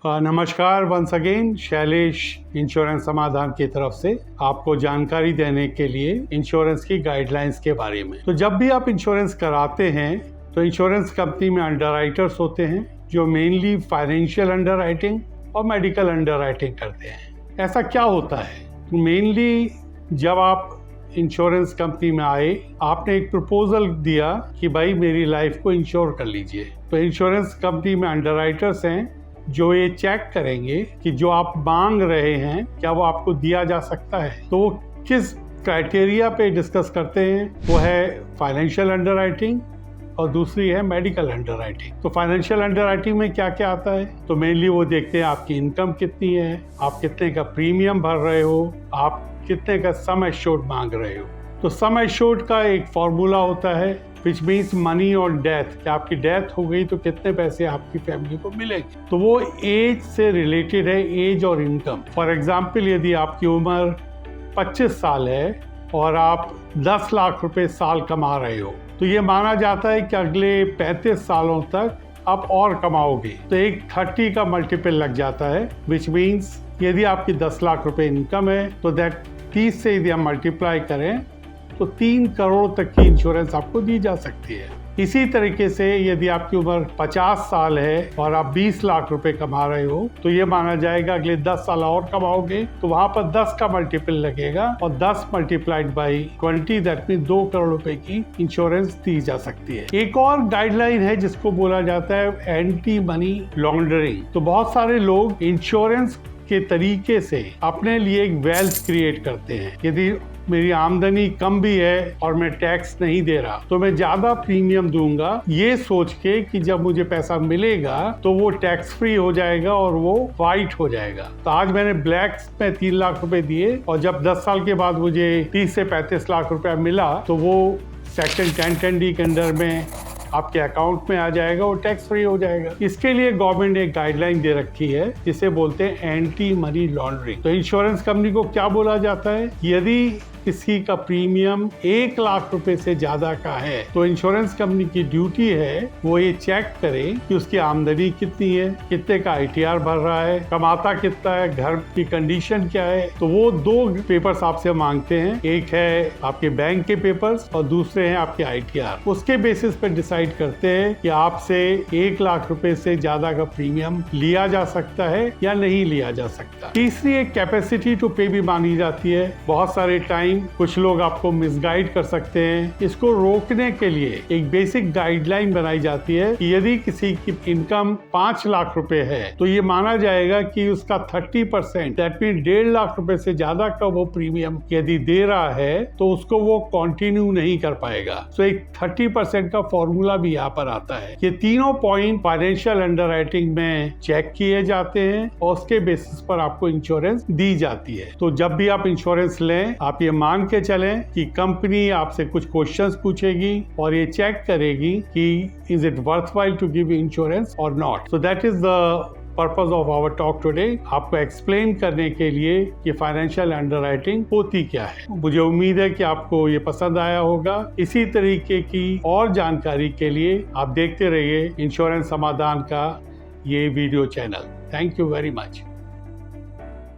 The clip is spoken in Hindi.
नमस्कार वंस अगेन, शैलेश इंश्योरेंस समाधान की तरफ से आपको जानकारी देने के लिए इंश्योरेंस की गाइडलाइंस के बारे में। तो जब भी आप इंश्योरेंस कराते हैं तो इंश्योरेंस कंपनी में अंडरराइटर्स होते हैं जो मेनली फाइनेंशियल अंडरराइटिंग और मेडिकल अंडरराइटिंग करते हैं। ऐसा क्या होता है? मेनली जब आप इंश्योरेंस कंपनी में आए, आपने एक प्रपोजल दिया कि भाई मेरी लाइफ को इंश्योर कर लीजिए, तो इंश्योरेंस कंपनी में अंडरराइटर्स हैं जो ये चेक करेंगे कि जो आप मांग रहे हैं क्या वो आपको दिया जा सकता है। तो वो किस क्राइटेरिया पे डिस्कस करते हैं, वो है फाइनेंशियल अंडरराइटिंग और दूसरी है मेडिकल अंडरराइटिंग। तो फाइनेंशियल अंडरराइटिंग में क्या क्या आता है? तो मेनली वो देखते हैं आपकी इनकम कितनी है, आप कितने का प्रीमियम भर रहे हो, आप कितने का सम एश्योर्ड मांग रहे हो। तो सम एश्योर्ड का एक फॉर्मूला होता है which means money on death, कि आपकी डेथ हो गई तो कितने पैसे आपकी फैमिली को मिलेंगे। तो वो एज से रिलेटेड है, एज और इनकम। फॉर एग्जाम्पल, यदि आपकी उम्र 25 साल है और आप 10 लाख रुपए साल कमा रहे हो, तो ये माना जाता है कि अगले 35 सालों तक आप और कमाओगे। तो एक 30 का मल्टीपल लग जाता है, विच मीन्स यदि आपकी 10 लाख रुपए इनकम है तो दैट 30 से यदि हम मल्टीप्लाई करें तो 3 करोड़ तक की इंश्योरेंस आपको दी जा सकती है। इसी तरीके से यदि आपकी उम्र 50 साल है और आप 20 लाख रुपए कमा रहे हो, तो ये माना जाएगा अगले 10 साल और कमाओगे तो वहां पर 10 का मल्टीपल लगेगा और 10 multiplied by 20, that mean 2 crore रुपए की इंश्योरेंस दी जा सकती है। एक और गाइडलाइन है जिसको बोला जाता है एंटी मनी लॉन्ड्रिंग। तो बहुत सारे लोग इंश्योरेंस के तरीके से अपने लिए एक वेल्थ क्रिएट करते हैं। यदि मेरी आमदनी कम भी है और मैं टैक्स नहीं दे रहा तो मैं ज्यादा प्रीमियम दूंगा, ये सोच के कि जब मुझे पैसा मिलेगा तो वो टैक्स फ्री हो जाएगा और वो वाइट हो जाएगा। तो आज मैंने ब्लैक में 3 लाख रुपए दिए और जब 10 साल के बाद मुझे 30 से 35 लाख रुपया मिला तो वो सेक्शन 1010D के अंडर में आपके अकाउंट में आ जाएगा और टैक्स फ्री हो जाएगा। इसके लिए गवर्नमेंट ने एक गाइडलाइन दे रखी है जिसे बोलते हैं एंटी मनी लॉन्ड्रिंग। तो इंश्योरेंस कंपनी को क्या बोला जाता है? यदि किसी का प्रीमियम 1 लाख रुपए से ज्यादा का है तो इंश्योरेंस कंपनी की ड्यूटी है वो ये चेक करे कि उसकी आमदनी कितनी है, कितने का ITR भर रहा है, कमाता कितना है, घर की कंडीशन क्या है। तो वो 2 पेपर्स आपसे मांगते हैं, एक है आपके बैंक के पेपर्स और दूसरे हैं आपके ITR। उसके बेसिस पे डिसाइड करते हैं कि आपसे 1 लाख रुपए से ज्यादा का प्रीमियम लिया जा सकता है या नहीं लिया जा सकता। तीसरी एक कैपेसिटी टू पे भी मांगी जाती है। बहुत सारे टाइम कुछ लोग आपको मिसगाइड कर सकते हैं। इसको रोकने के लिए एक बेसिक गाइडलाइन बनाई जाती है कि यदि किसी की इनकम 5 लाख रुपए है तो ये माना जाएगा कि उसका 30%, दैट मीन 1.5 लाख रुपए से ज्यादा का वो प्रीमियम यदि दे रहा है तो उसको वो कंटिन्यू नहीं कर पाएगा। तो एक 30% का फॉर्मूला भी यहाँ पर आता है। ये तीनों पॉइंट फाइनेंशियल अंडरराइटिंग में चेक किए जाते हैं और उसके बेसिस पर आपको इंश्योरेंस दी जाती है। तो जब भी आप इंश्योरेंस लें, आप ये मान के चलें कि कंपनी आपसे कुछ क्वेश्चंस पूछेगी और ये चेक करेगी कि is it worthwhile to give insurance और not. So that is the purpose of our talk today, आपको एक्सप्लेन करने के लिए कि फाइनेंशियल अंडरराइटिंग होती क्या है। मुझे उम्मीद है कि आपको ये पसंद आया होगा। इसी तरीके की और जानकारी के लिए आप देखते रहिए इंश्योरेंस समाधान का ये video channel. Thank you very much.